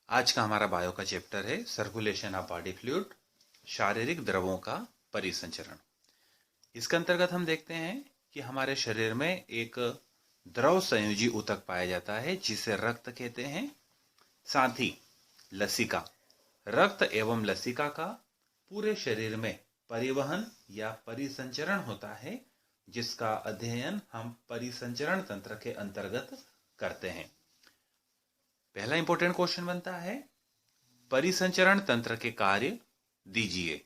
आज का हमारा बायो का चैप्टर है सर्कुलेशन ऑफ बॉडी फ्लूइड, शारीरिक द्रवों का परिसंचरण। इसके अंतर्गत हम देखते हैं कि हमारे शरीर में एक द्रव संयोजी ऊतक पाया जाता है जिसे रक्त कहते हैं। साथ ही लसिका, रक्त एवं लसिका का पूरे शरीर में परिवहन या परिसंचरण होता है, जिसका अध्ययन हम परिसंचरण तंत्र के अंतर्गत करते हैं। पहला इंपॉर्टेंट क्वेश्चन बनता है, परिसंचरण तंत्र के कार्य दीजिए।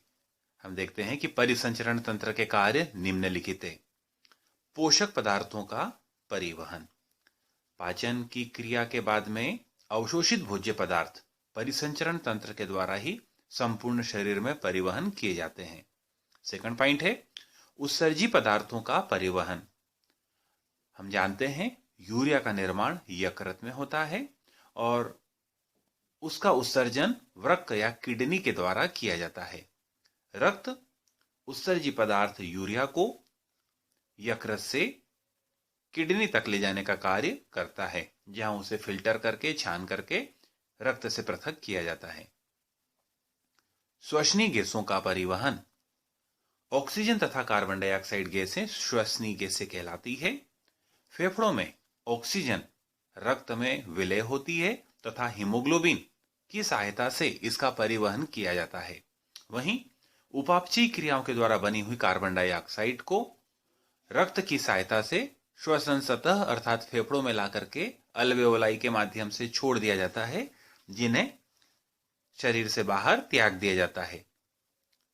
हम देखते हैं कि परिसंचरण तंत्र के कार्य निम्नलिखित है। पोषक पदार्थों का परिवहन, पाचन की क्रिया के बाद में अवशोषित भोज्य पदार्थ परिसंचरण तंत्र के द्वारा ही संपूर्ण शरीर में परिवहन किए जाते हैं। सेकंड पॉइंट है उत्सर्जी पदार्थों का परिवहन। हम जानते हैं यूरिया का निर्माण यकृत में होता है और उसका उत्सर्जन वृक्क या किडनी के द्वारा किया जाता है। रक्त उत्सर्जी पदार्थ यूरिया को यकृत से किडनी तक ले जाने का कार्य करता है, जहां उसे फिल्टर करके छान करके रक्त से पृथक किया जाता है। श्वसनीय गैसों का परिवहन, ऑक्सीजन तथा कार्बन डाइऑक्साइड गैसें श्वसनीय गैसें कहलाती है। फेफड़ों में ऑक्सीजन रक्त में विलय होती है तथा हीमोग्लोबिन की सहायता से इसका परिवहन किया जाता है। वहीं उपापचयी क्रियाओं के द्वारा बनी हुई कार्बन डाइऑक्साइड को रक्त की सहायता से श्वसन सतह अर्थात फेफड़ों में ला करके अल्वेओलाई के माध्यम से छोड़ दिया जाता है, जिन्हें शरीर से बाहर त्याग दिया जाता है।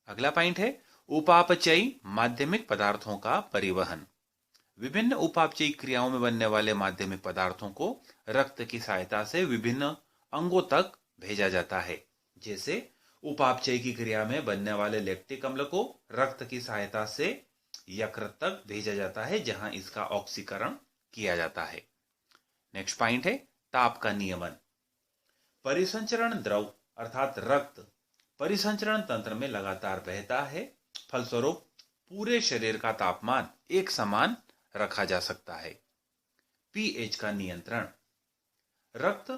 अगला पॉइंट है उपापचयी माध्यमिक पदार्थों का परिवहन। विभिन्न उपापचयी क्रियाओं में बनने वाले माध्यमिक पदार्थों को रक्त की सहायता से विभिन्न अंगों तक भेजा जाता है। जैसे उपापचयी की क्रिया में बनने वाले लैक्टिक अम्ल को रक्त की सहायता से यकृत तक भेजा जाता है, जहां इसका ऑक्सीकरण किया जाता है। नेक्स्ट पॉइंट है ताप का नियमन। परिसंचरण द्रव अर्थात रक्त परिसंचरण तंत्र में लगातार बहता है, फलस्वरूप पूरे शरीर का तापमान एक समान रखा जा सकता है। पीएच का नियंत्रण, रक्त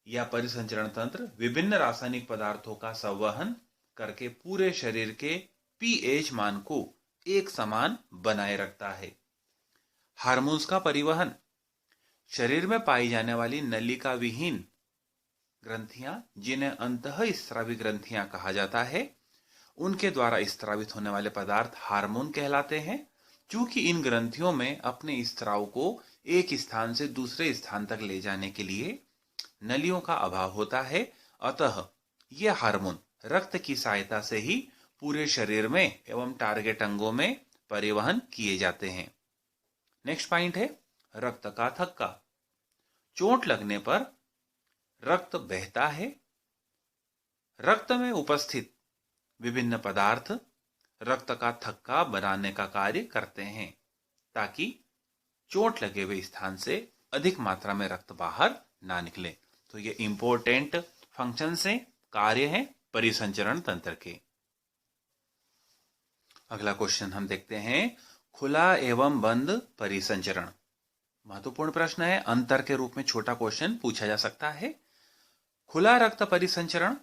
या परिसंचरण तंत्र विभिन्न रासायनिक पदार्थों का संवहन करके पूरे शरीर के पीएच मान को एक समान बनाए रखता है। हार्मोन्स का परिवहन, शरीर में पाई जाने वाली नलिका विहीन ग्रंथियां, जिन्हें अंतःस्रावी ग्रंथियां कहा जाता है, उनके द्वारा स्त्रावित होने वाले पदार्थ हार्मोन कहलाते हैं। चूंकि इन ग्रंथियों में अपने स्त्राव को एक स्थान से दूसरे स्थान तक ले जाने के लिए नलियों का अभाव होता है, अतः ये हार्मोन रक्त की सहायता से ही पूरे शरीर में एवं टारगेट अंगों में परिवहन किए जाते हैं। नेक्स्ट पॉइंट है रक्त का थक्का। चोट लगने पर रक्त बहता है। रक्त में उपस्थित विभिन्न पदार्थ रक्त का थक्का बनाने का कार्य करते हैं, ताकि चोट लगे हुए स्थान से अधिक मात्रा में रक्त बाहर ना निकले। तो ये इंपॉर्टेंट फंक्शन से कार्य है परिसंचरण तंत्र के। अगला क्वेश्चन हम देखते हैं, खुला एवं बंद परिसंचरण। महत्वपूर्ण प्रश्न है, अंतर के रूप में छोटा क्वेश्चन पूछा जा सकता है। खुला रक्त परिसंचरण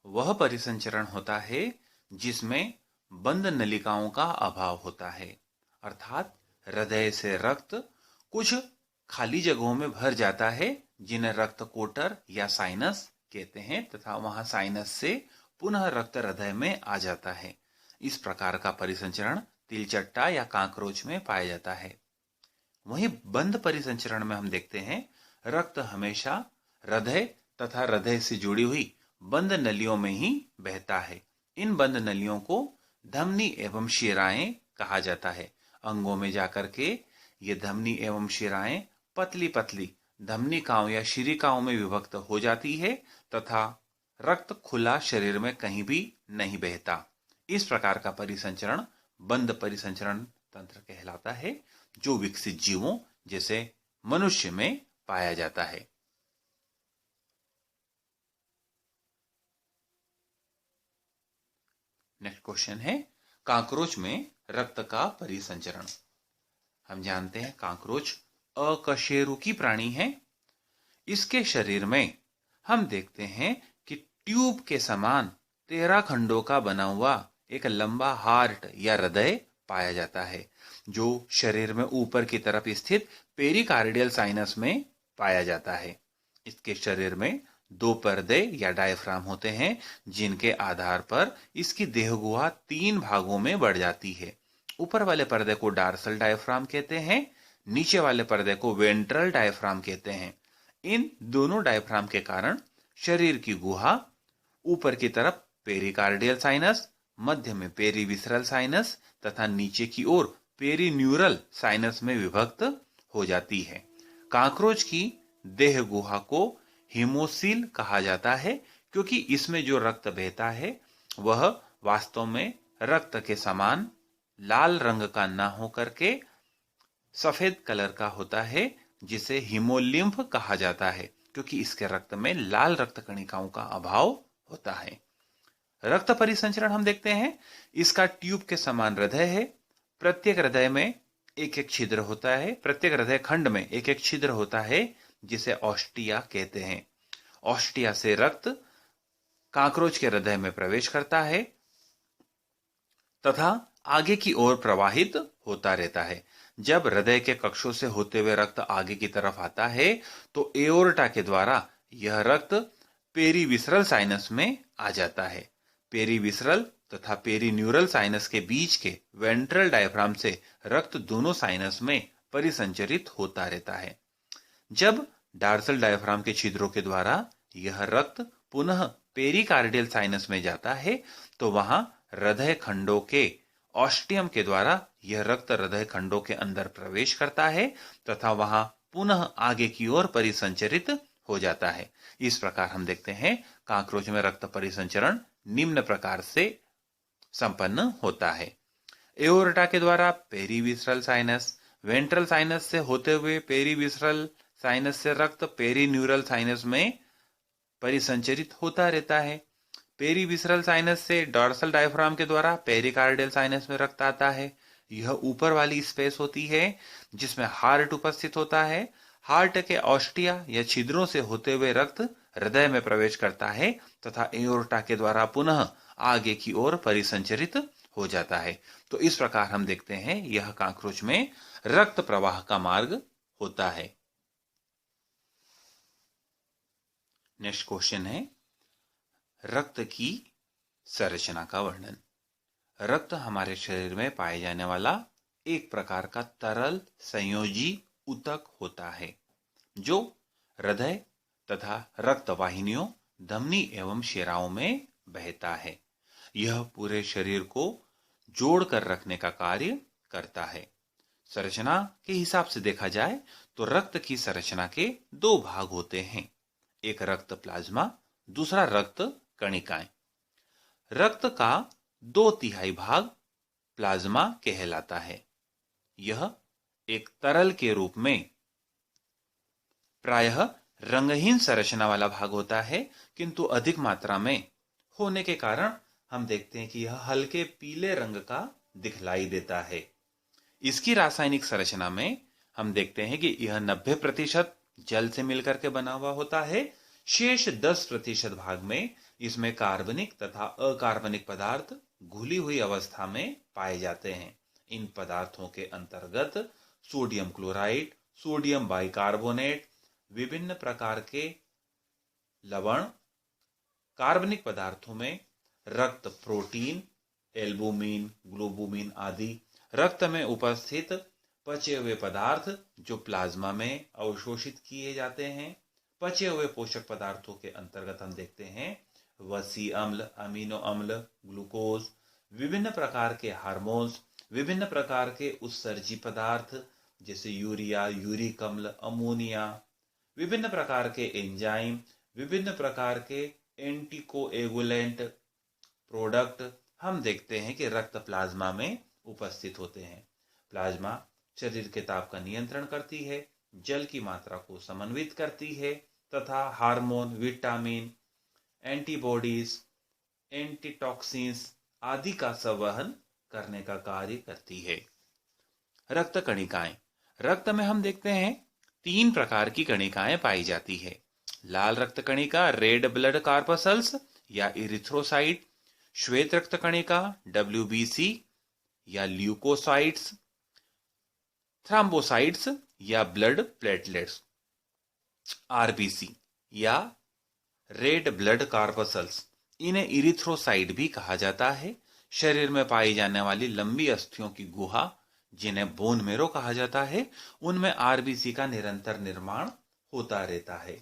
वह परिसंचरण होता है जिसमें बंद नलिकाओं का अभाव होता है, अर्थात हृदय से रक्त कुछ खाली जगहों में भर जाता है, जिन्हें रक्त कोटर या साइनस कहते हैं, तथा वहां साइनस से पुनः रक्त हृदय में आ जाता है। इस प्रकार का परिसंचरण तिलचट्टा या कांकरोच में पाया जाता है। वहीं बंद परिसंचरण में हम देखते हैं रक्त हमेशा हृदय तथा हृदय से जुड़ी हुई बंद नलियों में ही बहता है। इन बंद नलियों को धमनी एवं शिराएं कहा जाता है। अंगों में जाकर के ये धमनी एवं शिराएं पतली पतली धमनिकाओं या शिरिकाओं में विभक्त हो जाती है तथा रक्त खुला शरीर में कहीं भी नहीं बहता। इस प्रकार का परिसंचरण बंद परिसंचरण तंत्र कहलाता है, जो विकसित जीवों जैसे मनुष्य में पाया जाता है। नेक्स्ट क्वेश्चन है काकरोच में रक्त का परिसंचरण। हम जानते हैं काकरोच अकशेरुकी प्राणी है। इसके शरीर में हम देखते हैं कि ट्यूब के समान 13 खंडों का बना हुआ एक लंबा हार्ट या हृदय पाया जाता है, जो शरीर में ऊपर की तरफ स्थित पेरिकार्डियल साइनस में पाया जाता है। इसके शरीर में 2 पर्दे या डायफ्राम होते हैं, जिनके आधार पर इसकी देहगुहा 3 भागों में बढ़ जाती है। ऊपर वाले पर्दे को डार्सल डायफ्राम कहते हैं, नीचे वाले पर्दे को वेंट्रल डायफ्राम कहते हैं। इन दोनों डायफ्राम के कारण शरीर की गुहा ऊपर की तरफ पेरिकार्डियल साइनस, मध्य में पेरीविसरल साइनस तथा नीचे की ओर पेरीन्यूरल साइनस में विभक्त हो जाती है। काकरोच की देह गुहा को हिमोसील कहा जाता है, क्योंकि इसमें जो रक्त बहता है वह वास्तव में रक्त के समान लाल रंग का ना होकर के सफेद कलर का होता है, जिसे हीमोलिम्फ कहा जाता है, क्योंकि इसके रक्त में लाल रक्त कणिकाओं का अभाव होता है। रक्त परिसंचरण हम देखते हैं, इसका ट्यूब के समान हृदय है। प्रत्येक हृदय में एक एक छिद्र होता है, प्रत्येक हृदय खंड में एक एक छिद्र होता है, जिसे ऑस्टिया कहते हैं। ऑस्टिया से रक्त काकरोच के हृदय में प्रवेश करता है तथा आगे की ओर प्रवाहित होता रहता है। जब हृदय के कक्षों से होते हुए रक्त आगे की तरफ आता है, तो एओर्टा के द्वारा यह रक्त पेरीविसरल साइनस में आ जाता है। पेरीविसरल तथा पेरीन्यूरल साइनस के बीच के वेंट्रल डायफ्राम से रक्त दोनों साइनस में परिसंचरित होता रहता है। जब डार्सल डायफ्राम के छिद्रों के द्वारा यह रक्त पुनः पेरिकार्डियल साइनस में जाता है, तो वहां हृदय खंडों के ऑस्टियम के द्वारा यह रक्त हृदय खंडों के अंदर प्रवेश करता है तथा वहां पुनः आगे की ओर परिसंचरित हो जाता है। इस प्रकार हम देखते हैं काकरोच में रक्त परिसंचरण निम्न प्रकार से संपन्न होता है। एओर्टा के द्वारा पेरीविसरल साइनस, वेंट्रल साइनस से होते हुए पेरीविसरल साइनस से रक्त पेरीन्यूरल साइनस में परिसंचरित होता रहता है। पेरीविसरल साइनस से डॉर्सल डायफ्राम के द्वारा पेरिकार्डियल साइनस में रक्त आता है। यह ऊपर वाली स्पेस होती है जिसमें हार्ट उपस्थित होता है। हार्ट के ऑस्टिया या छिद्रों से होते हुए रक्त हृदय में प्रवेश करता है तथा एओर्टा के द्वारा पुनः आगे की ओर परिसंचरित हो जाता है। तो इस प्रकार हम देखते हैं यह काकरोच में रक्त प्रवाह का मार्ग होता है। नेक्स्ट क्वेश्चन है रक्त की संरचना का वर्णन। रक्त हमारे शरीर में पाए जाने वाला एक प्रकार का तरल संयोजी ऊतक होता है, जो हृदय तथा रक्त वाहिनियों, धमनी एवं शिराओं में बहता है। यह पूरे शरीर को जोड़कर रखने का कार्य करता है। संरचना के हिसाब से देखा जाए तो रक्त की संरचना के 2 भाग होते हैं, एक रक्त प्लाज्मा, दूसरा रक्त कणिकाएं। रक्त का 2/3 भाग प्लाज्मा कहलाता है। यह एक तरल के रूप में प्रायः रंगहीन संरचना वाला भाग होता है, किंतु अधिक मात्रा में होने के कारण हम देखते हैं कि यह हल्के पीले रंग का दिखलाई देता है। इसकी रासायनिक संरचना में हम देखते हैं कि यह 90% जल से मिलकर के बना हुआ होता है। शेष 10% भाग में इसमें कार्बनिक तथा अकार्बनिक पदार्थ घुली हुई अवस्था में पाए जाते हैं। इन पदार्थों के अंतर्गत सोडियम क्लोराइड, सोडियम बाइकार्बोनेट, विभिन्न प्रकार के लवण, कार्बनिक पदार्थों में रक्त प्रोटीन, एल्बुमिन, ग्लोबुमिन आदि, रक्त में उपस्थित पचे हुए पदार्थ जो प्लाज्मा में अवशोषित किए जाते हैं। पचे हुए पोषक पदार्थों के अंतर्गत हम देखते हैं वसी अम्ल, अमीनो अम्ल, ग्लूकोज, विभिन्न प्रकार के हार्मोन्स, विभिन्न प्रकार के उत्सर्जी पदार्थ जैसे यूरिया, यूरिक अम्ल, अमोनिया, विभिन्न प्रकार के एंजाइम, विभिन्न प्रकार के एंटीकोएगुलेंट प्रोडक्ट हम देखते हैं कि रक्त प्लाज्मा में उपस्थित होते हैं। प्लाज्मा शरीर के ताप का नियंत्रण करती है, जल की मात्रा को समन्वित करती है तथा हार्मोन, विटामिन, एंटीबॉडीज, एंटीटॉक्सिन्स आदि का संवहन करने का कार्य करती है। रक्त कणिकाएं। रक्त में हम देखते हैं 3 प्रकार की कणिकाएं पाई जाती है। लाल रक्त कणिका रेड ब्लड कार्पसल्स या इरिथ्रोसाइट, श्वेत रक्त कणिका WBC या ल्यूकोसाइट्स, थ्रोम्बोसाइट्स या ब्लड प्लेटलेट्स, RBC या रेड ब्लड कार्पसल्स, इन्हें इरिथ्रोसाइट भी कहा जाता है। शरीर में पाई जाने वाली लंबी अस्थियों की गुहा, जिन्हें बोन मेरो कहा जाता है, उनमें RBC का निरंतर निर्माण होता रहता है।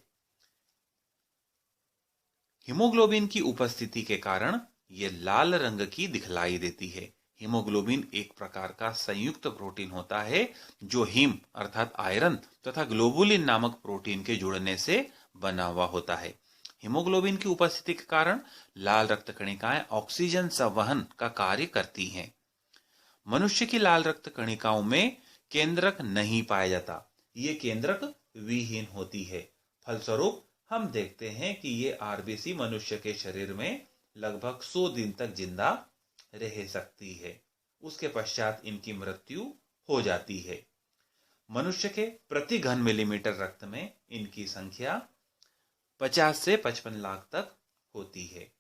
हीमोग्लोबिन की उपस्थिति के कारण ये लाल रंग की दिखलाई देती है। हीमोग्लोबिन एक प्रकार का संयुक्त प्रोटीन होता है जो हीम अर्थात आयरन तथा ग्लोबुलिन नामक प्रोटीन के जुड़ने से बना हुआ होता है। हीमोग्लोबिन की उपस्थिति के कारण लाल रक्त कणिकाएं ऑक्सीजन संवहन का कार्य करती हैं। मनुष्य की लाल रक्त कणिकाओं में केंद्रक नहीं पाया जाता, ये केंद्रक विहीन होती है। फलस्वरूप हम देखते हैं कि ये RBC मनुष्य के शरीर में लगभग 100 दिन तक जिंदा रह सकती है, उसके पश्चात इनकी मृत्यु हो जाती है। मनुष्य के प्रति घन मिलीमीटर रक्त में इनकी संख्या 50 से 55 लाख तक होती है।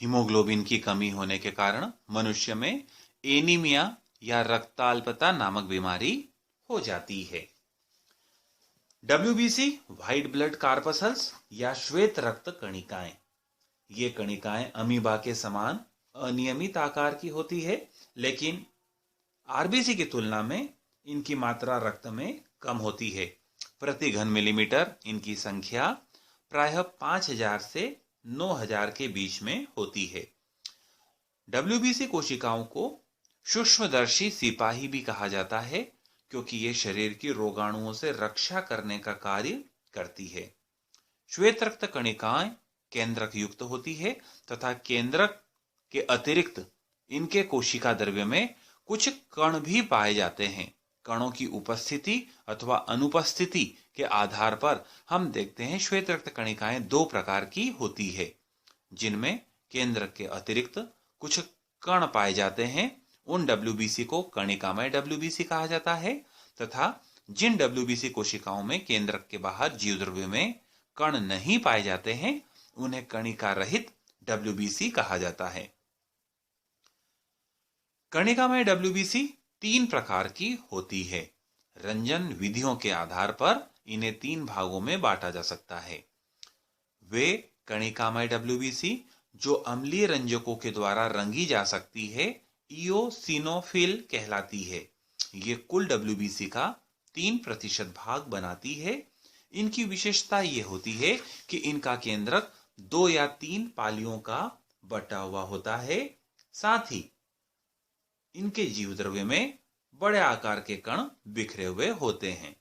हीमोग्लोबिन की कमी होने के कारण मनुष्य में एनीमिया या रक्ताल्पता नामक बीमारी हो जाती है। WBC व्हाइट ब्लड कार्पसल्स या श्वेत रक्त कणिकाएं, ये कणिकाएं अमीबा के समान अनियमित आकार की होती है, लेकिन RBC की तुलना में इनकी मात्रा रक्त में कम होती है। प्रति घन मिलीमीटर इनकी संख्या प्रायः 5000 से 9000 के बीच में होती है। WBC कोशिकाओं को सूक्ष्मदर्शी सिपाही भी कहा जाता है, क्योंकि ये शरीर की रोगाणुओं से रक्षा करने का कार्य करती है। श्वेत रक्त कणिकाएं केंद्रक युक्त होती है तथा केंद्रक के अतिरिक्त इनके कोशिका द्रव्य में कुछ कण भी पाए जाते हैं। कणों की उपस्थिति अथवा अनुपस्थिति के आधार पर हम देखते हैं श्वेत रक्त कणिकाएं दो प्रकार की होती है, जिनमें केंद्रक के अतिरिक्त कुछ कण पाए जाते हैं। उन WBC को कणिकामय WBC कहा जाता है तथा जिन WBC कोशिकाओं में केंद्रक के बाहर जीवद्रव्य में कण नहीं पाए जाते हैं, उन्हें कणिका रहित WBC कहा जाता है। कणिकामय WBC 3 प्रकार की होती है। रंजन विधियों के आधार पर इन्हें 3 भागों में बांटा जा सकता है। वे कणिकामय WBC जो अम्लीय रंजकों के द्वारा रंगी जा सकती है, इओसिनोफिल कहलाती है। ये कुल WBC का 3% भाग बनाती है। इनकी विशेषता ये होती है कि इनका केंद्रक 2 या 3 पालियों का बटा हुआ होता है। साथ ही इनके जीवद्रव्य में बड़े आकार के कण बिखरे हुए होते हैं।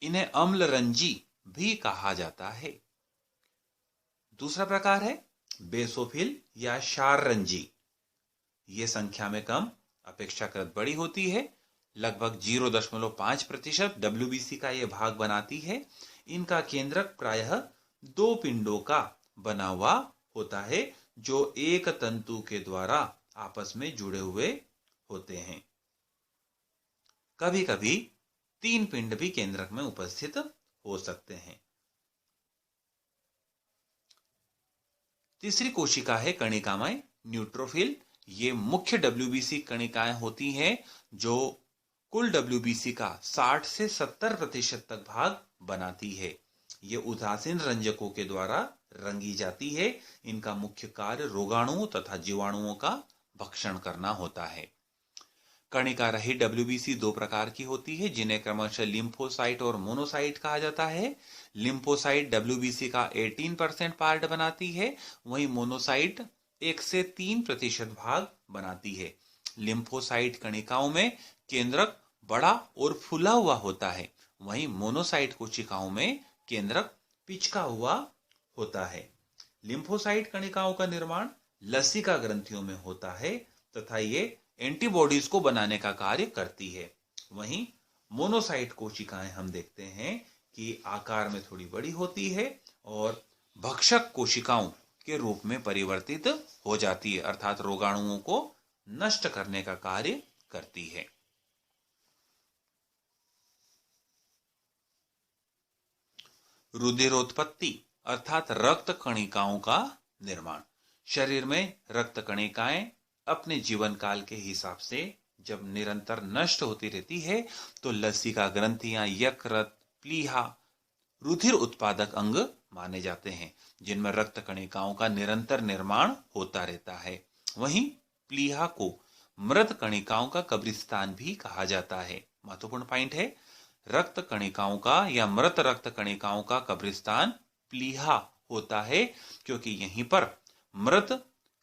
इन्हें अम्लरंजी भी कहा जाता है। दूसरा प्रकार है बेसोफिल या क्षाररंजी। ये संख्या में कम, अपेक्षाकृत बड़ी होती है। लगभग 0.5% WBC का यह भाग बनाती है। इनका केंद्रक प्रायः 2 पिंडों का बना हुआ होता है, जो एक तंतु के द्वारा आपस में जुड़े हुए होते हैं। कभी कभी 3 पिंड भी केंद्रक में उपस्थित हो सकते हैं। तीसरी कोशिका है कणिकामय न्यूट्रोफिल। ये मुख्य WBC कणिकाएं होती हैं जो कुल WBC का 60 से 70% तक भाग बनाती है। ये उदासीन रंजकों के द्वारा रंगी जाती है। इनका मुख्य कार्य रोगाणुओं तथा जीवाणुओं का भक्षण करना होता है। कणिका रहित WBC 2 प्रकार की होती है, जिन्हें क्रमशः लिम्फोसाइट और मोनोसाइट कहा जाता है। लिम्फोसाइट WBC का 18% पार्ट बनाती है, वहीं मोनोसाइट 1 से 3% भाग बनाती है। लिम्फोसाइट कणिकाओं में केंद्रक बड़ा और फूला हुआ होता है, वहीं मोनोसाइट कोशिकाओं में केंद्रक पिचका हुआ होता है। लिम्फोसाइट कणिकाओं का निर्माण लसिका ग्रंथियों में होता है तथा ये एंटीबॉडीज को बनाने का कार्य करती है। वहीं मोनोसाइट कोशिकाएं हम देखते हैं कि आकार में थोड़ी बड़ी होती है और भक्षक कोशिकाओं के रूप में परिवर्तित हो जाती है, अर्थात रोगाणुओं को नष्ट करने का कार्य करती है। रुधिरोत्पत्ति अर्थात रक्त कणिकाओं का निर्माण। शरीर में रक्त कणिकाएं अपने जीवन काल के हिसाब से जब निरंतर नष्ट होती रहती है तो लसिका ग्रंथियां, यकृत, प्लीहा रुधिर उत्पादक अंग माने जाते हैं, जिनमें रक्त कणिकाओं का निरंतर निर्माण होता रहता है। वहीं प्लीहा को मृत कणिकाओं का कब्रिस्तान भी कहा जाता है। महत्वपूर्ण पॉइंट है, रक्त कणिकाओं का या मृत रक्त कणिकाओं का कब्रिस्तान प्लीहा होता है, क्योंकि यहीं पर मृत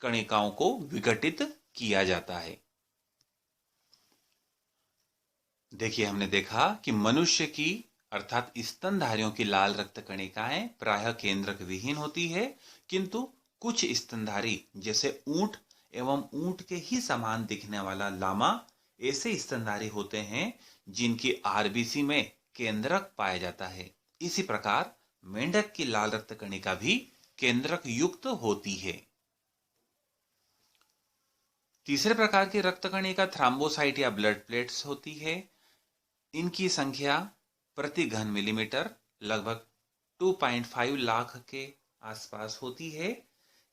कणिकाओं को विघटित किया जाता है। देखिए, हमने देखा कि मनुष्य की अर्थात स्तनधारियों की लाल रक्त कणिकाएं प्रायः केंद्रक विहीन होती है, किंतु कुछ स्तनधारी जैसे ऊंट एवं ऊंट के ही समान दिखने वाला लामा ऐसे स्तनधारी होते हैं जिनकी आरबीसी में केंद्रक पाया जाता है। इसी प्रकार मेंढक की लाल रक्त कणिका भी केंद्रक युक्त होती है। तीसरे प्रकार की रक्त कणिका थ्राम्बोसाइट या ब्लड प्लेट्स होती है। इनकी संख्या प्रति घन मिलीमीटर लगभग 2.5 लाख के आसपास होती है।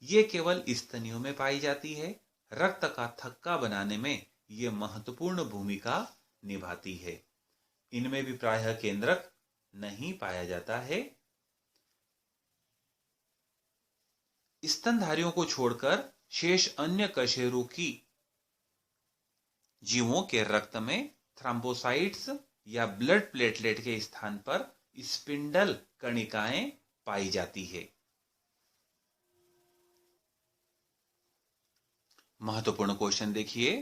ये केवल स्तनियों में पाई जाती है। रक्त का थक्का बनाने में ये महत्वपूर्ण भूमिका निभाती है। इनमें भी प्रायः केंद्रक नहीं पाया जाता है। स्तनधारियों को छोड़कर शेष अन्य कशेरुकी जीवों के रक्त में थ्राम्बोसाइट्स या ब्लड प्लेटलेट के स्थान पर स्पिंडल कणिकाएं पाई जाती है। महत्वपूर्ण क्वेश्चन देखिए,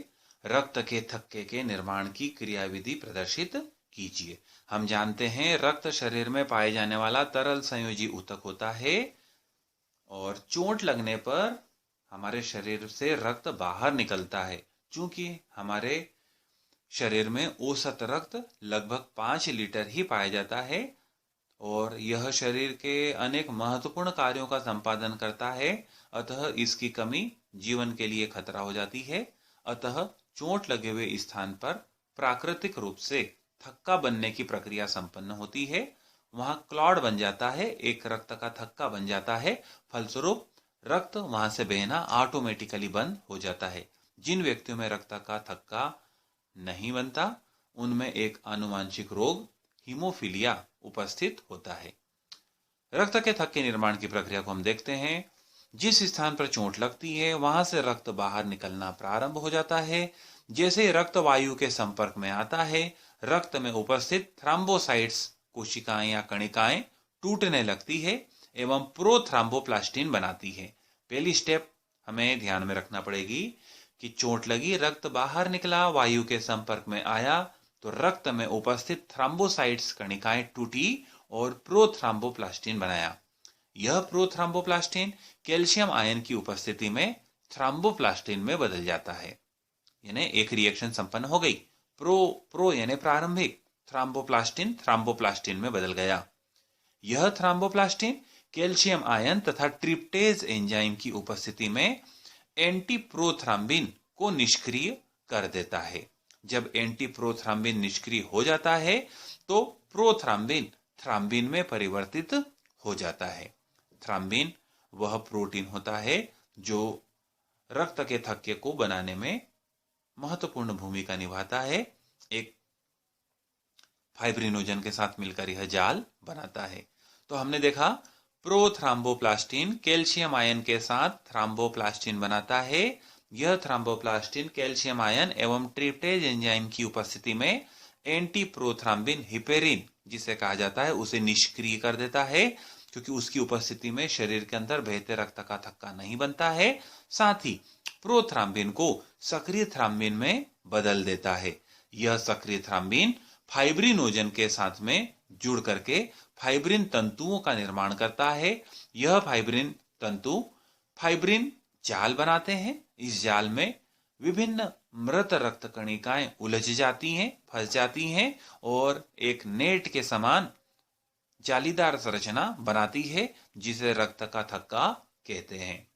रक्त के थक्के के निर्माण की क्रियाविधि प्रदर्शित कीजिए। हम जानते हैं रक्त शरीर में पाए जाने वाला तरल संयोजी ऊतक होता है और चोट लगने पर हमारे शरीर से रक्त बाहर निकलता है। चूंकि हमारे शरीर में औसत रक्त लगभग 5 लीटर ही पाया जाता है और यह शरीर के अनेक महत्वपूर्ण कार्यों का संपादन करता है, अतः इसकी कमी जीवन के लिए खतरा हो जाती है। अतः चोट लगे हुए स्थान पर प्राकृतिक रूप से थक्का बनने की प्रक्रिया संपन्न होती है। वहां क्लॉट बन जाता है, एक रक्त का थक्का बन जाता है। फलस्वरूप रक्त वहां से बहना ऑटोमेटिकली बंद हो जाता है। जिन व्यक्तियों में रक्त का थक्का नहीं बनता उनमें एक आनुवांशिक रोग हीमोफीलिया उपस्थित होता है। रक्त के थक्के निर्माण की प्रक्रिया को हम देखते हैं। जिस स्थान पर चोट लगती है वहां से रक्त बाहर निकलना प्रारंभ हो जाता है। जैसे रक्त वायु के संपर्क में आता है, रक्त में उपस्थित थ्राम्बोसाइट्स कोशिकाएं या कणिकाएं टूटने लगती है एवं प्रोथ्राम्बोप्लास्टिन बनाती है। पहली स्टेप हमें ध्यान में रखना पड़ेगी कि चोट लगी, रक्त बाहर निकला, वायु के संपर्क में आया तो रक्त में उपस्थित थ्राम्बोसाइट्स कणिकाएं टूटी और प्रोथ्राम्बोप्लास्टिन बनाया। यह प्रोथ्राम्बोप्लास्टिन कैल्शियम आयन की उपस्थिति में थ्राम्बोप्लास्टिन में बदल जाता है। यानी एक रिएक्शन संपन्न हो गई, प्रो यानी प्रारंभिक, थ्राम्बोप्लास्टिन में बदल गया। यह थ्राम्बोप्लास्टिन कैल्शियम आयन तथा ट्रिप्टेज एंजाइम की उपस्थिति में एंटीप्रोथ्राम्बिन को निष्क्रिय कर देता है। जब एंटीप्रोथ्राम्बिन निष्क्रिय हो जाता है तो प्रोथ्राम्बिन थ्राम्बिन में परिवर्तित हो जाता है। थ्राम्बिन वह प्रोटीन होता है जो रक्त के थक्के को बनाने में महत्वपूर्ण भूमिका निभाता है। एक फाइब्रिनोजन के साथ मिलकर यह जाल बनाता है। तो हमने देखा प्रोथ्राम्बोप्लास्टिन कैल्शियम आयन के साथ थ्राम्बोप्लास्टिन बनाता है। यह थ्राम्बोप्लास्टिन कैल्शियम आयन एवं ट्रिप्टेज एंजाइम की उपस्थिति में एंटीप्रोथ्राम्बिन हिपेरिन जिसे कहा जाता है उसे निष्क्रिय कर देता है, क्योंकि उसकी उपस्थिति में शरीर के अंदर बहते रक्त का थक्का नहीं बनता है। साथ ही प्रोथ्राम्बिन को सक्रिय थ्राम्बिन में बदल देता है। यह सक्रिय थ्राम्बिन फाइब्रिनोजन के साथ में जुड़ करके फाइब्रिन तंतुओं का निर्माण करता है। यह फाइब्रिन तंतु फाइब्रिन जाल बनाते हैं। इस जाल में विभिन्न मृत रक्त कणिकाएं उलझ जाती हैं, फंस जाती हैं और एक नेट के समान जालीदार संरचना बनाती है जिसे रक्त का थक्का कहते हैं।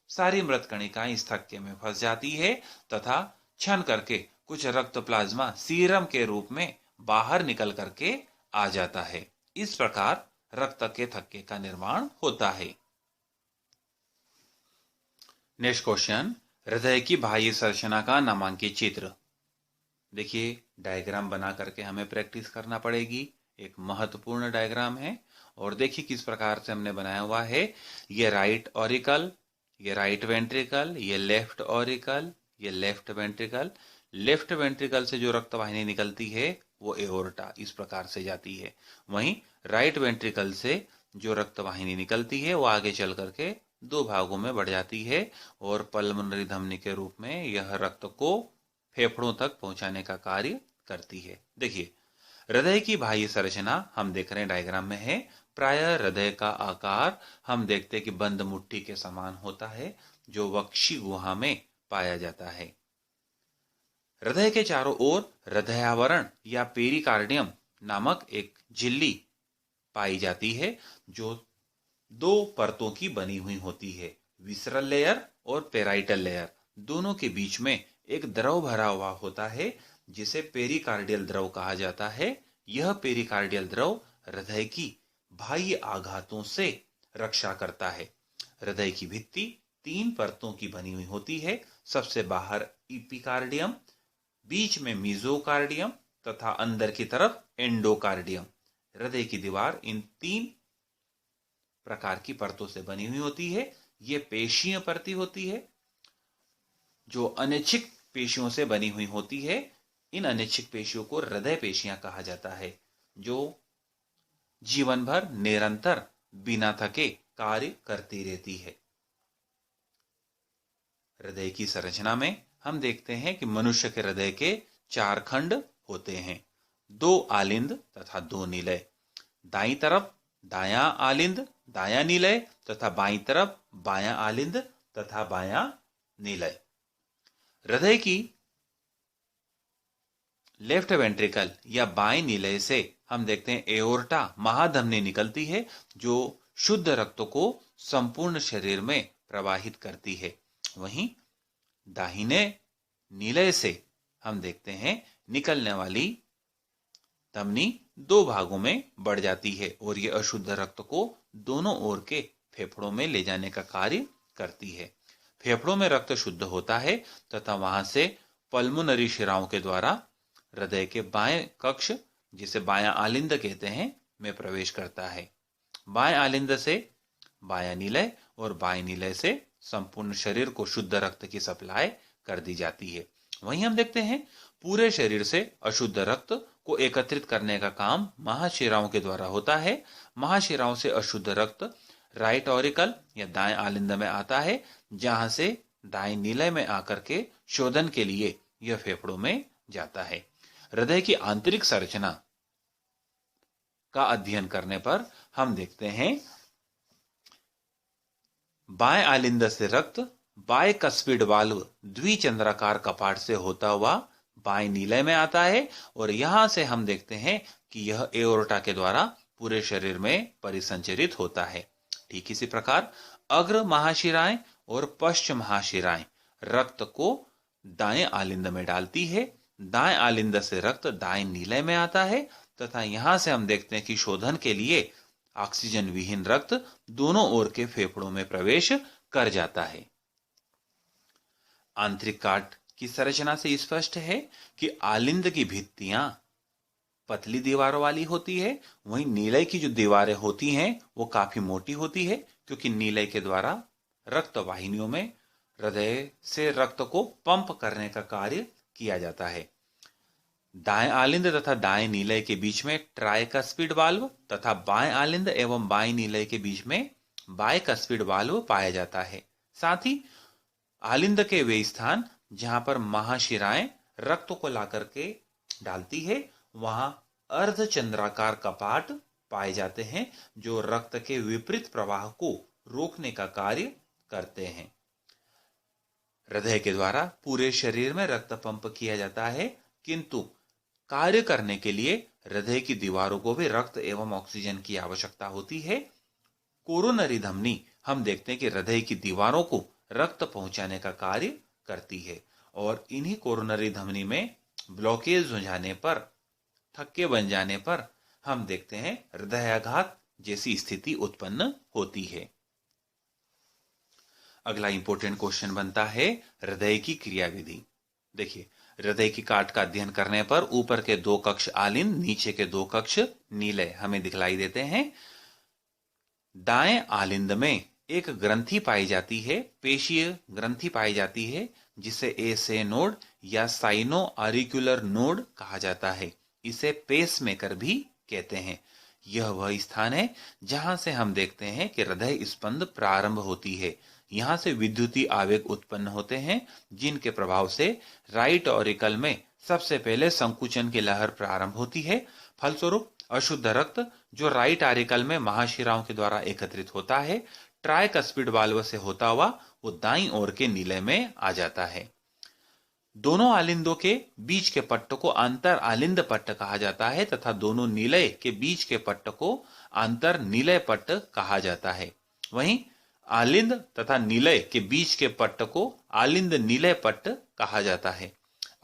सारी मृत कणिकाएं इस थक्के में फंस जाती है तथा क्षण करके कुछ रक्त प्लाज्मा सीरम के रूप में बाहर निकल करके आ जाता है। इस प्रकार रक्त के थक्के का निर्माण होता है। नेक्स्ट क्वेश्चन, हृदय की बाह्य संरचना का नामांकित चित्र। देखिए, डायग्राम बना करके हमें प्रैक्टिस करना पड़ेगी। एक महत्वपूर्ण डायग्राम है और देखिए किस प्रकार से हमने बनाया हुआ है। ये राइट ऑरिकल, ये राइट वेंट्रिकल, ये लेफ्ट ऑरिकल, ये लेफ्ट वेंट्रिकल। लेफ्ट वेंट्रिकल से जो रक्त वाहिनी निकलती है वो एओर्टा इस प्रकार से जाती है। वहीं राइट वेंट्रिकल से जो रक्त वाहिनी निकलती है वो आगे चल करके दो भागों में बढ़ जाती है और पल्मोनरी धमनी के रूप में यह रक्त को फेफड़ों तक पहुंचाने का कार्य करती है। देखिए, हृदय की बाह्य संरचना हम देख रहे हैं डायग्राम में है। प्राय हृदय का आकार हम देखते हैं कि बंद मुट्ठी के समान होता है जो वक्षी गुहा में पाया जाता है। हृदय के चारों ओर हृदयावरण या पेरिकार्डियम नामक एक झिल्ली पाई जाती है जो दो परतों की बनी हुई होती है। विसरल लेयर और पेराइटल लेयर दोनों के बीच में एक द्रव भरा हुआ होता है जिसे पेरिकार्डियल द्रव कहा जाता है। यह पेरिकार्डियल द्रव हृदय की बाह्य आघातों से रक्षा करता है। हृदय की भित्ति 3 परतों की बनी हुई होती है। सबसे बाहर इपिकार्डियम, बीच में मीजोकार्डियम तथा अंदर की तरफ एंडोकार्डियम। हृदय की दीवार इन 3 प्रकार की परतों से बनी हुई होती है। ये पेशीय परती होती है जो अनैच्छिक पेशियों से बनी हुई होती है। इन अनैच्छिक पेशियों को हृदय पेशियां कहा जाता है जो जीवन भर निरंतर बिना थके कार्य करती रहती है। हृदय की संरचना में हम देखते हैं कि मनुष्य के हृदय के 4 खंड होते हैं, 2 आलिंद तथा 2 निलय। दाईं तरफ दायां आलिंद दायां निलय तथा बाईं तरफ बायां आलिंद तथा बायां निलय। हृदय की लेफ्ट वेंट्रिकल या बाएं निलय से हम देखते हैं एओर्टा महाधमनी निकलती है जो शुद्ध रक्त को संपूर्ण शरीर में प्रवाहित करती है। वहीं दाहिने निलय से हम देखते हैं निकलने वाली धमनी 2 भागों में बढ़ जाती है और यह अशुद्ध रक्त को दोनों ओर के फेफड़ों में ले जाने का कार्य करती है। फेफड़ों में रक्त शुद्ध होता है तथा वहां से पल्मोनरी शिराओं के द्वारा हृदय के बाएं कक्ष, जिसे बायां आलिंद कहते हैं, में प्रवेश करता है। बाएं आलिंद से बायां निलय और बाएं निलय से संपूर्ण शरीर को शुद्ध रक्त की सप्लाई कर दी जाती है। वहीं हम देखते हैं पूरे शरीर से अशुद्ध रक्त को एकत्रित करने का काम महाशिराओं के द्वारा होता है। महाशिराओं से अशुद्ध रक्त राइट ऑरिकल या दाएं आलिंद में आता है जहां से दाएं निलय में आकर के शोधन के लिए यह फेफड़ों में जाता है। हृदय की आंतरिक संरचना का अध्ययन करने पर हम देखते हैं बाएं आलिंद से रक्त बाएं कस्पिड वाल्व द्विचंद्राकार कपाट से होता हुआ बाएं निलय में आता है और यहां से हम देखते हैं कि यह एओर्टा के द्वारा पूरे शरीर में परिसंचरित होता है। ठीक इसी प्रकार अग्र महाशिराएं और पश्च महाशिराएं रक्त को दाएं आलिंद में डालती है। दाएं आलिंद से रक्त दाएं निलय में आता है तथा यहां से हम देखते हैं कि शोधन के लिए ऑक्सीजन विहीन रक्त दोनों ओर के फेफड़ों में प्रवेश कर जाता है। आंतरिक काट की संरचना से स्पष्ट है कि आलिंद की भित्तियां पतली दीवारों वाली होती है, वहीं नीलय की जो दीवारें होती हैं वो काफी मोटी होती है क्योंकि नीलय के द्वारा रक्त वाहिनियों में हृदय से रक्त को पंप करने का कार्य किया जाता है। दाएं आलिंद तथा दाएं नीलय के बीच में ट्राइकस्पिड वाल्व तथा बाएं आलिंद एवं बाएं नीलय के बीच में बाइकस्पिड वाल्व पाया जाता है। साथ ही आलिंद के वे स्थान जहां पर महाशिराएं रक्त को लाकर के डालती है वहां अर्धचंद्राकार कपाट पाए जाते हैं जो रक्त के विपरीत प्रवाह को रोकने का कार्य करते हैं। हृदय के द्वारा पूरे शरीर में रक्त पंप किया जाता है किंतु कार्य करने के लिए हृदय की दीवारों को भी रक्त एवं ऑक्सीजन की आवश्यकता होती है। कोरोनरी धमनी हम देखते हैं कि हृदय की दीवारों को रक्त पहुंचाने का कार्य करती है और इन्हीं कोरोनरी धमनी में ब्लॉकेज हो जाने पर, थक्के बन जाने पर हम देखते हैं हृदयाघात जैसी स्थिति उत्पन्न होती है। अगला इंपॉर्टेंट क्वेश्चन बनता है हृदय की क्रियाविधि। देखिए, हृदय की काट का अध्ययन करने पर ऊपर के 2 कक्ष आलिंद, नीचे के 2 कक्ष नीले हमें दिखलाई देते हैं। दाएं आलिंद में एक ग्रंथि पाई जाती है, पेशीय ग्रंथि पाई जाती है, जिसे एसे नोड या साइनो ऑरिक्यूलर नोड कहा जाता है। इसे पेसमेकर भी कहते हैं। यह वह स्थान है जहां से हम देखते हैं कि हृदय स्पंद प्रारंभ होती है। यहां से विद्युतीय आवेग उत्पन्न होते हैं, जिनके प्रभाव से राइट ऑरिकल में सबसे पहले संकुचन की लहर प्रारंभ होती है। फलस्वरूप अशुद्ध रक्त जो राइट आरिकल में महाशिराओं के द्वारा एकत्रित होता है, ट्राइकस्पिड वाल्व से होता हुआ वो दाईं ओर के नीले में आ जाता है। दोनों आलिंदों के बीच के पट्ट को अंतर आलिंद पट्ट कहा जाता है तथा दोनों नीलय के बीच के पट्ट को अंतर नीलय पट्ट कहा जाता है। वहीं आलिंद तथा नीलय के बीच के पट्ट को आलिंद नीलय पट्ट कहा जाता है।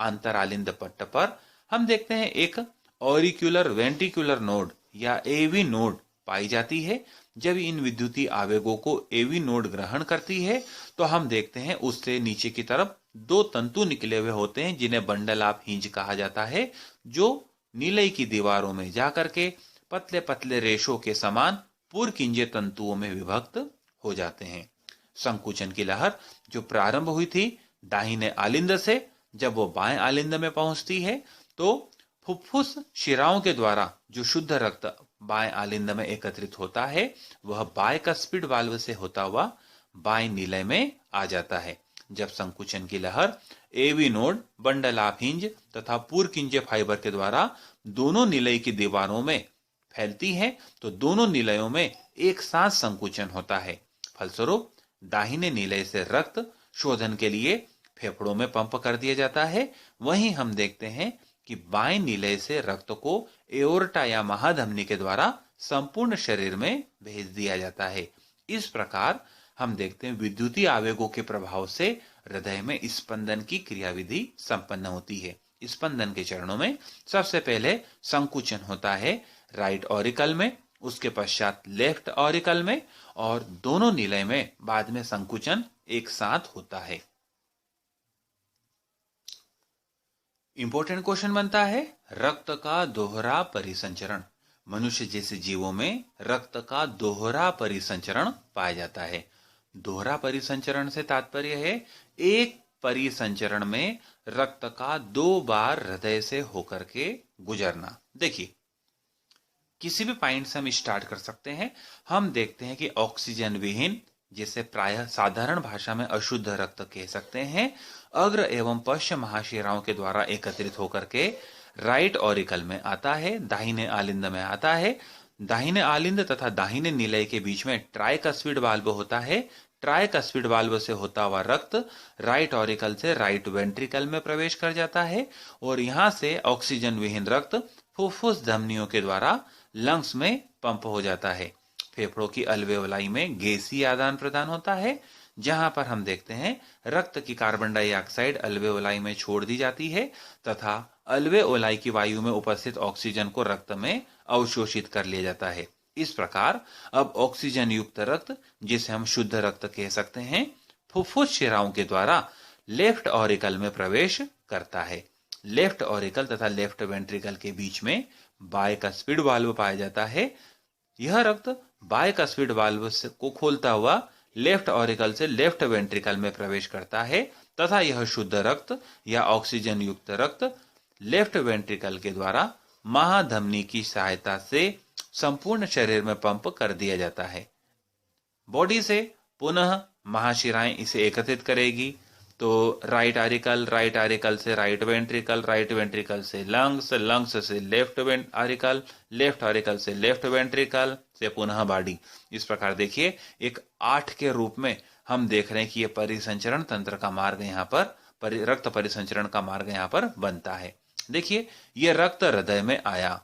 अंतर आलिंद पट्ट पर हम देखते हैं एक ऑरिक्यूलर वेंट्रिकुलर नोड या एवी नोड पाई जाती है। जब इन विद्युतीय आवेगों को एवी नोड ग्रहण करती है तो हम देखते हैं उससे नीचे की तरफ 2 तंतु निकले हुए होते हैं, जिन्हें बंडल ऑफ हिंज कहा जाता है, जो नीलय की दीवारों में जाकर के पतले पतले रेशों के समान पुरकिंजे तंतुओं में विभक्त हो जाते हैं। संकुचन की लहर जो प्रारंभ हुई थी दाहिने आलिंद से, जब वो बाएं आलिंद में पहुंचती है तो फुफ्फुस शिराओं के द्वारा जो शुद्ध रक्त बाएं आलिंद में एकत्रित होता है, वह बायकस्पिड वाल्व से होता हुआ बाएं नीलय में आ जाता है। जब संकुचन की लहर AV node, bundle of His तथा पुरकिंजे फाइबर के द्वारा दोनों नीलय की दीवारों में फैलती है तो दोनों नीलयों में एक साथ संकुचन होता है। फलस्वरूप दाहिने नीलय से रक्त शोधन के लिए फेफड़ों में पंप कर दिया जाता है। वहीं हम देखते हैं कि बाएं नीलय से रक्त को एओर्टा या महाधमनी के द्वारा संपूर्ण शरीर में भेज दिया जाता है। इस प्रकार हम देखते हैं विद्युतीय आवेगों के प्रभाव से हृदय में स्पंदन की क्रियाविधि संपन्न होती है। स्पंदन के चरणों में सबसे पहले संकुचन होता है राइट ऑरिकल में, उसके पश्चात लेफ्ट ऑरिकल में, और दोनों नीलय में बाद में संकुचन एक साथ होता है। इंपॉर्टेंट क्वेश्चन बनता है रक्त का दोहरा परिसंचरण। मनुष्य जैसे जीवों में रक्त का दोहरा परिसंचरण पाया जाता है। दोहरा परिसंचरण से तात्पर्य है एक परिसंचरण में रक्त का 2 बार हृदय से होकर के गुजरना। देखिए, किसी भी पॉइंट से हम स्टार्ट कर सकते हैं। हम देखते हैं कि ऑक्सीजन विहीन, जिसे प्रायः साधारण भाषा में अशुद्ध रक्त कह सकते हैं, अग्र एवं पश्चिम महाशिराओं के द्वारा एकत्रित होकर के राइट ऑरिकल में आता है, दाहिने आलिंद में आता है। दाहिने आलिंद तथा दाहिने नीलय के बीच में ट्राइकस्पिड वाल्व होता है। ट्राइकस्पिड वाल्व से होता हुआ रक्त राइट ऑरिकल से राइट वेंट्रिकल में प्रवेश कर जाता है और यहां से ऑक्सीजन विहीन रक्त फुफ्फुस धमनियों के द्वारा लंग्स में पंप हो जाता है। फेफड़ों की अल्वेओलाई में गैसीय आदान प्रदान होता है, जहां पर हम देखते हैं रक्त की कार्बन डाइऑक्साइड अल्वेओलाई में छोड़ दी जाती है तथा अल्वेओलाई की वायु में उपस्थित ऑक्सीजन को रक्त में अवशोषित कर लिया जाता है। इस प्रकार अब ऑक्सीजन युक्त रक्त, जिसे हम शुद्ध रक्त कह सकते हैं, फुफ्फुस शिराओं के द्वारा लेफ्ट ऑरिकल में प्रवेश करता है। लेफ्ट ऑरिकल तथा लेफ्ट वेंट्रिकल के बीच में बायकस्पिड वाल्व पाया जाता है। यह रक्त बायकस्पिड वाल्व को खोलता हुआ लेफ्ट ऑरिकल से लेफ्ट वेंट्रिकल में प्रवेश करता है तथा यह शुद्ध रक्त या ऑक्सीजन युक्त रक्त लेफ्ट वेंट्रिकल के द्वारा महाधमनी की सहायता से संपूर्ण शरीर में पंप कर दिया जाता है। बॉडी से पुनः महाशिराएं इसे एकत्रित करेगी तो राइट आरिकल से राइट वेंट्रिकल से लंग्स से लेफ्ट आरिकल, लेफ्ट आरिकल से लेफ्ट वेंट्रिकल से पुनः बॉडी। इस प्रकार देखिए एक 8 के रूप में हम देख रहे हैं कि यह परिसंचरण तंत्र का मार्ग यहाँ पर, रक्त परिसंचरण का मार्ग यहाँ पर बनता है। देखिए, यह रक्त हृदय में आया,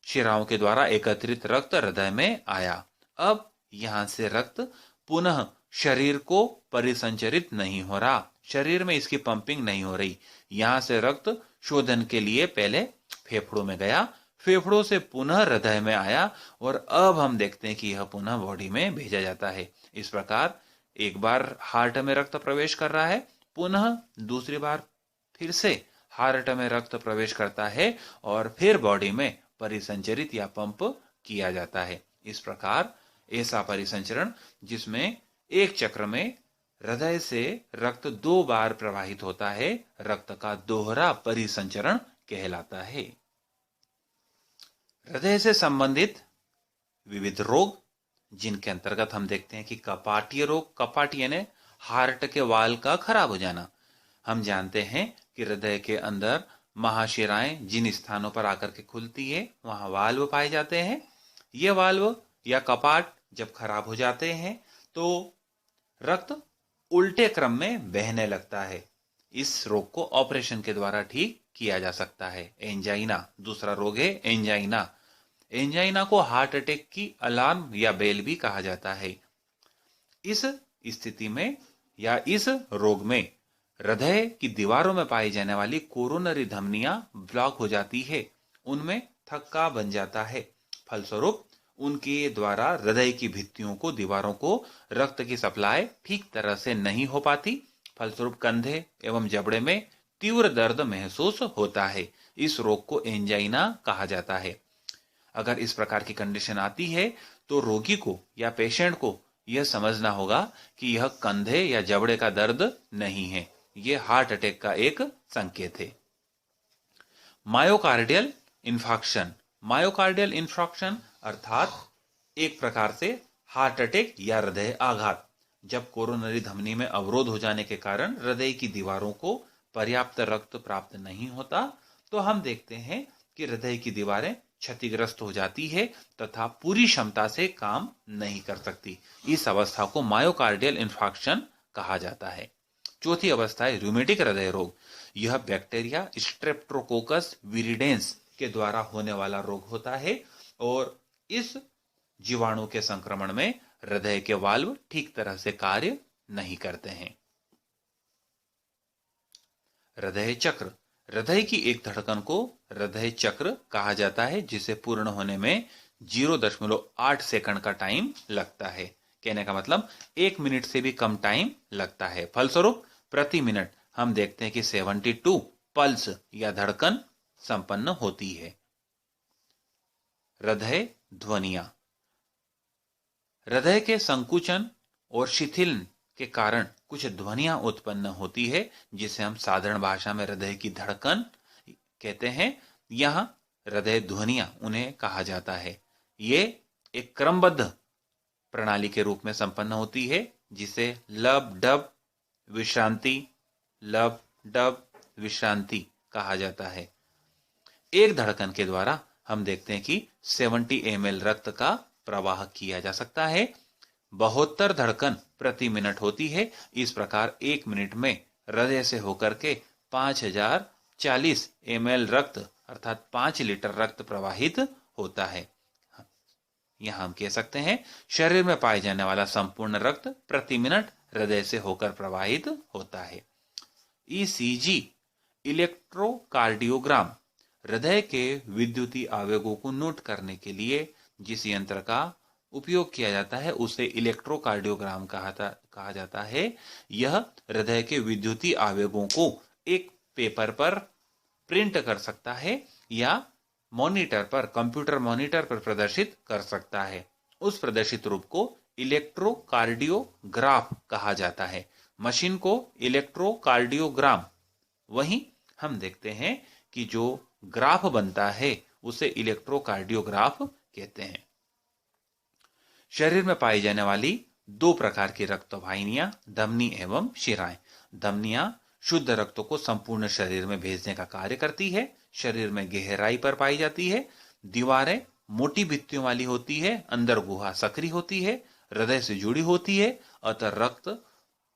शिराओं के द्वारा एकत्रित रक्त हृदय में आया। अब यहां से रक्त पुनः शरीर को परिसंचरित नहीं हो रहा, शरीर में इसकी पंपिंग नहीं हो रही। यहां से रक्त शोधन के लिए पहले फेफड़ों में गया, फेफड़ों से पुनः हृदय में आया और अब हम देखते हैं कि यह पुनः बॉडी में भेजा जाता है। इस प्रकार एक बार हार्ट में रक्त प्रवेश कर रहा है, पुनः दूसरी बार फिर से हार्ट में रक्त प्रवेश करता है और फिर बॉडी में परिसंचरित या पंप किया जाता है। इस प्रकार ऐसा परिसंचरण जिसमें एक चक्र में हृदय से रक्त 2 बार प्रवाहित होता है, रक्त का दोहरा परिसंचरण कहलाता है। हृदय से संबंधित विविध रोग जिनके अंतर्गत हम देखते हैं कि कपाटीय रोग, कपाट यानी हार्ट के वाल्व का खराब हो जाना। हम जानते हैं कि हृदय के अंदर महाशिराएं जिन स्थानों पर आकर के खुलती है वहां वाल्व पाए जाते हैं। ये वाल्व या कपाट जब खराब हो जाते हैं तो रक्त उल्टे क्रम में बहने लगता है। इस रोग को ऑपरेशन के द्वारा ठीक किया जा सकता है। एंजाइना दूसरा रोग है, एंजाइना। एंजाइना को हार्ट अटैक की अलार्म या बेल भी कहा जाता है। इस स्थिति में या इस रोग में हृदय की दीवारों में पाई जाने वाली कोरोनरी धमनियां ब्लॉक हो जाती है, उनमें थक्का बन जाता है। फलस्वरूप उनके द्वारा हृदय की भित्तियों को, दीवारों को रक्त की सप्लाई ठीक तरह से नहीं हो पाती। फलस्वरूप कंधे एवं जबड़े में तीव्र दर्द महसूस होता है। इस रोग को एंजाइना कहा जाता है। अगर इस प्रकार की कंडीशन आती है तो रोगी को या पेशेंट को यह समझना होगा कि यह कंधे या जबड़े का दर्द नहीं है, यह हार्ट अटैक का एक संकेत है। Myocardial infarction. मायोकार्डियल इंफाक्शन अर्थात एक प्रकार से हार्ट अटैक या हृदय आघात। जब कोरोनरी धमनी में अवरोध हो जाने के कारण हृदय की दीवारों को पर्याप्त रक्त प्राप्त नहीं होता तो हम देखते हैं कि हृदय की दीवारें क्षतिग्रस्त हो जाती है तथा पूरी क्षमता से काम नहीं कर सकती। इस अवस्था को मायोकार्डियल इंफाक्शन कहा जाता है। चौथी अवस्था है रूमेटिक हृदय रोग। यह बैक्टीरिया स्ट्रेप्टोकोकस विरिडेंस के द्वारा होने वाला रोग होता है और इस जीवाणु के संक्रमण में हृदय के वाल्व ठीक तरह से कार्य नहीं करते हैं। हृदय चक्र। हृदय की एक धड़कन को हृदय चक्र कहा जाता है, जिसे पूर्ण होने में 0.8 सेकंड का टाइम लगता है। कहने का मतलब 1 मिनट से भी कम टाइम लगता है। फलस्वरूप प्रति मिनट हम देखते हैं कि 72 पल्स या धड़कन संपन्न होती है। हृदय ध्वनियां। हृदय के संकुचन और शिथिल के कारण कुछ ध्वनियां उत्पन्न होती है, जिसे हम साधारण भाषा में हृदय की धड़कन कहते हैं। यहां हृदय ध्वनियां उन्हें कहा जाता है। ये एक क्रमबद्ध प्रणाली के रूप में संपन्न होती है, जिसे लब डब विश्रांति, लब डब विश्रांति कहा जाता है। एक धड़कन के द्वारा हम देखते हैं कि 70 ml रक्त का प्रवाह किया जा सकता है। 72 धड़कन प्रति मिनट होती है। इस प्रकार 1 मिनट में हृदय से होकर के 5040 ml रक्त अर्थात 5 लीटर रक्त प्रवाहित होता है। यहां हम कह सकते हैं शरीर में पाए जाने वाला संपूर्ण रक्त प्रति मिनट हृदय से होकर प्रवाहित होता है। ECG electrocardiogram. हृदय के विद्युतीय आवेगों को नोट करने के लिए जिस यंत्र का उपयोग किया जाता है उसे इलेक्ट्रोकार्डियोग्राम कहा जाता है। यह हृदय के विद्युतीय आवेगों को एक पेपर पर प्रिंट कर सकता है या मॉनिटर पर, कंप्यूटर मॉनिटर पर प्रदर्शित कर सकता है। उस प्रदर्शित रूप को इलेक्ट्रोकार्डियोग्राफ कहा जाता है। मशीन को इलेक्ट्रोकार्डियोग्राम। वहीं हम देखते हैं कि जो ग्राफ बनता है उसे इलेक्ट्रोकार्डियोग्राफ कहते हैं। शरीर में पाई जाने वाली 2 प्रकार की रक्त वाहिनियां, धमनी एवं शिराएं। धमनियां शुद्ध रक्त को संपूर्ण शरीर में भेजने का कार्य करती है। शरीर में गहराई पर पाई जाती है। दीवारें मोटी भित्तियों वाली होती है, अंदर गुहा सक्रिय होती है, हृदय से जुड़ी होती है, अतः रक्त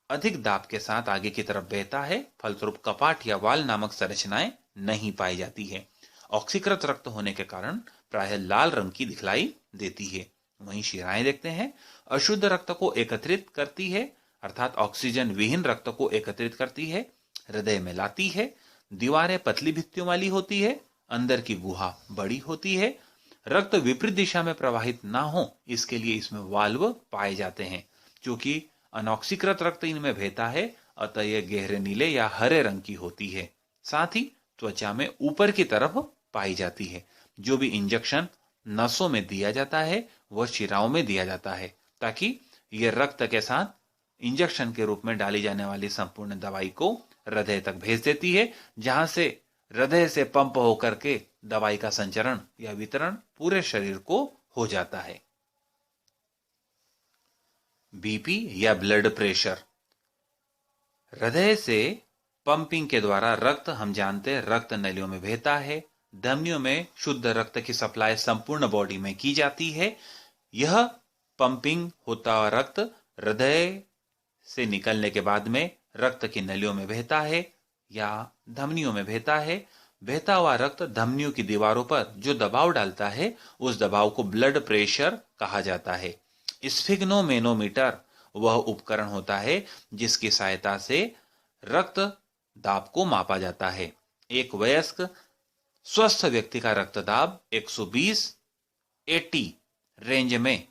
अधिक दाब के साथ आगे की तरफ बहता है। फलस्वरूप कपाट या वाल नामक संरचनाएं नहीं पाई जाती है। ऑक्सीकृत रक्त होने के कारण प्रायः लाल रंग की दिखलाई देती है। वहीं शिराएं देखते हैं अशुद्ध रक्त को एकत्रित करती है, अर्थात ऑक्सीजन विहीन रक्त को एकत्रित करती है, हृदय में लाती है। दीवारें पतली भित्तियों वाली होती है, अंदर की गुहा बड़ी होती है। रक्त विपरीत दिशा में प्रवाहित ना हो इसके लिए इसमें वाल्व पाए जाते हैं। क्योंकि अनॉक्सीकृत रक्त इनमें बहता है, अतः यह गहरे नीले या हरे रंग की होती है। साथ ही त्वचा में ऊपर की तरफ पाई जाती है। जो भी इंजेक्शन नसों में दिया जाता है वह शिराओं में दिया जाता है, ताकि यह रक्त के साथ इंजेक्शन के रूप में डाली जाने वाली संपूर्ण दवाई को हृदय तक भेज देती है, जहां से हृदय से पंप होकर के दवाई का संचरण या वितरण पूरे शरीर को हो जाता है। बीपी या ब्लड प्रेशर। हृदय से पंपिंग के द्वारा रक्त, हम जानते हैं, रक्त नलियों में बहता है। धमनियों में शुद्ध रक्त की सप्लाई संपूर्ण बॉडी में की जाती है। यह पंपिंग होता हुआ रक्त हृदय से निकलने के बाद में रक्त की नलियों में बहता है या धमनियों में बहता है। बहता हुआ रक्त धमनियों की दीवारों पर जो दबाव डालता है उस दबाव को ब्लड प्रेशर कहा जाता है। स्फिग्नोमेनोमीटर वह उपकरण होता है जिसकी सहायता से रक्त दाब को मापा जाता है। एक वयस्क स्वस्थ व्यक्ति का रक्तदाब 120/80 रेंज में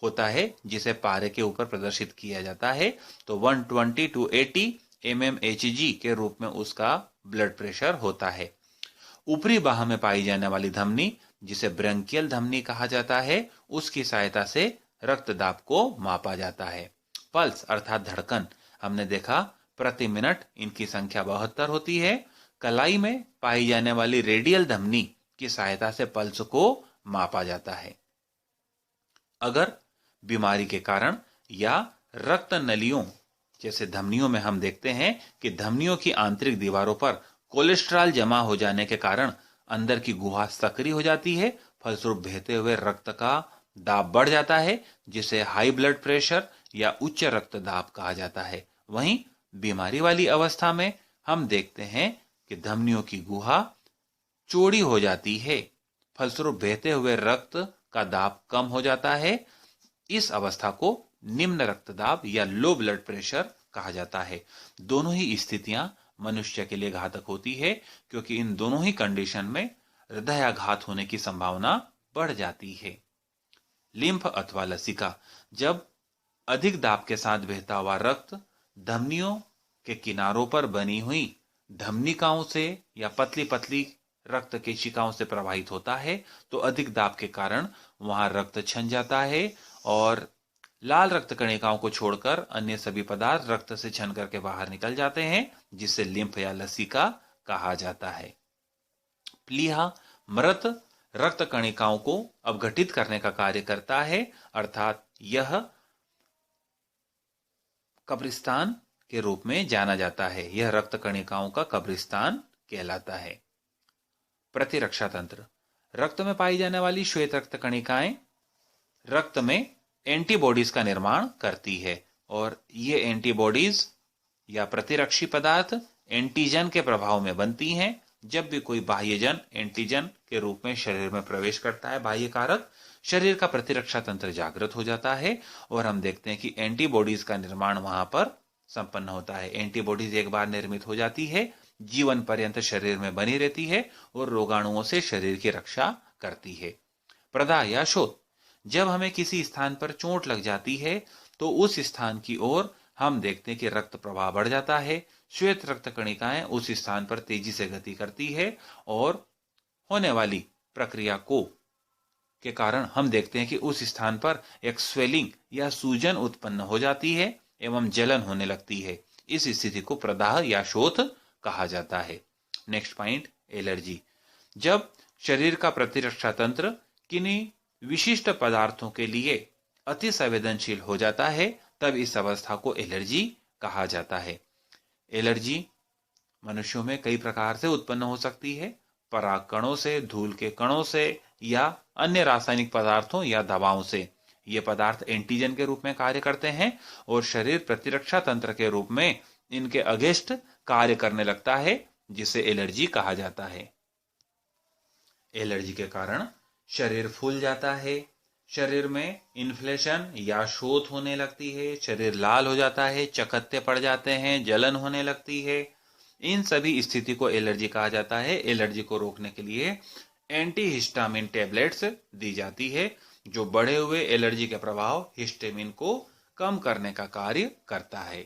होता है, जिसे पारे के ऊपर प्रदर्शित किया जाता है। तो 120/80 mmHg के रूप में उसका ब्लड प्रेशर होता है। ऊपरी बाह में पाई जाने वाली धमनी, जिसे ब्रंकियल धमनी कहा जाता है, उसकी सहायता से रक्तदाब को मापा जाता है। पल्स अर्थात धड़कन, हमने देखा प्रति मिनट इनकी संख्या 72 होती है। कलाई में पाई जाने वाली रेडियल धमनी की सहायता से पल्स को मापा जाता है। अगर बीमारी के कारण या रक्त नलियों जैसे धमनियों में हम देखते हैं कि धमनियों की आंतरिक दीवारों पर कोलेस्ट्रॉल जमा हो जाने के कारण अंदर की गुहा सक्रिय हो जाती है, फलस्वरूप बहते हुए रक्त का दाब बढ़ जाता है, जिसे हाई ब्लड प्रेशर या उच्च रक्तदाब कहा जाता है। वहीं बीमारी वाली अवस्था में हम देखते हैं कि धमनियों की गुहा चौड़ी हो जाती है, फलस्वरूप बहते हुए रक्त का दाब कम हो जाता है। इस अवस्था को निम्न रक्तदाब या लो ब्लड प्रेशर कहा जाता है। दोनों ही स्थितियां मनुष्य के लिए घातक होती है, क्योंकि इन दोनों ही कंडीशन में हृदयाघात होने की संभावना बढ़ जाती है। लिम्फ अथवा लसिका, जब अधिक दाब के साथ बहता हुआ रक्त धमनियों के किनारों पर बनी हुई धमनिकाओं से या पतली पतली रक्त केशिकाओं से प्रवाहित होता है, तो अधिक दाब के कारण वहां रक्त छन जाता है और लाल रक्त कणिकाओं को छोड़कर अन्य सभी पदार्थ रक्त से छन करके बाहर निकल जाते हैं, जिसे लिम्फ या लसिका कहा जाता है। प्लीहा मृत रक्त कणिकाओं को अपघटित करने का कार्य करता है, अर्थात यह कब्रिस्तान के रूप में जाना जाता है। यह रक्त कणिकाओं का कब्रिस्तान कहलाता है। प्रतिरक्षा तंत्र, रक्त में पाई जाने वाली श्वेत रक्त कणिकाएं रक्त में एंटीबॉडीज का निर्माण करती है, और ये एंटीबॉडीज या प्रतिरक्षी पदार्थ एंटीजन के प्रभाव में बनती हैं। जब भी कोई बाह्यजन एंटीजन के रूप में शरीर में प्रवेश करता है, बाह्य कारक, शरीर का प्रतिरक्षा तंत्र जागृत हो जाता है और हम देखते हैं कि एंटीबॉडीज का निर्माण वहां पर संपन्न होता है। एंटीबॉडीज एक बार निर्मित हो जाती है, जीवन पर्यंत शरीर में बनी रहती है और रोगाणुओं से शरीर की रक्षा करती है। प्रदाह या शोथ, जब हमें किसी स्थान पर चोट लग जाती है तो उस स्थान की ओर हम देखते हैं कि रक्त प्रवाह बढ़ जाता है। श्वेत रक्त कणिकाएं उस स्थान पर तेजी से गति करती है और होने वाली प्रक्रिया को के कारण हम देखते हैं कि उस स्थान पर एक स्वेलिंग या सूजन उत्पन्न हो जाती है एवं जलन होने लगती है। इस स्थिति को प्रदाह या शोथ कहा जाता है। Next point, allergy. जब शरीर का प्रतिरक्षा तंत्र किन्हीं विशिष्ट पदार्थों के लिए अति संवेदनशील हो जाता है, तब इस अवस्था को एलर्जी कहा जाता है। एलर्जी मनुष्यों में कई प्रकार से उत्पन्न हो सकती है, पराग कणों से, धूल के कणों से या अन्य रासायनिक पदार्थों या दवाओं से। ये पदार्थ एंटीजन के रूप में कार्य करते हैं और शरीर प्रतिरक्षा तंत्र के रूप में इनके अगेंस्ट कार्य करने लगता है, जिसे एलर्जी कहा जाता है। एलर्जी के कारण शरीर फूल जाता है, शरीर में इन्फ्लेशन या शोथ होने लगती है, शरीर लाल हो जाता है, चकत्ते पड़ जाते हैं, जलन होने लगती है। इन सभी स्थिति को एलर्जी कहा जाता है। एलर्जी को रोकने के लिए एंटीहिस्टामिन टेबलेट्स दी जाती है, जो बढ़े हुए एलर्जी के प्रभाव हिस्टामिन को कम करने का कार्य करता है।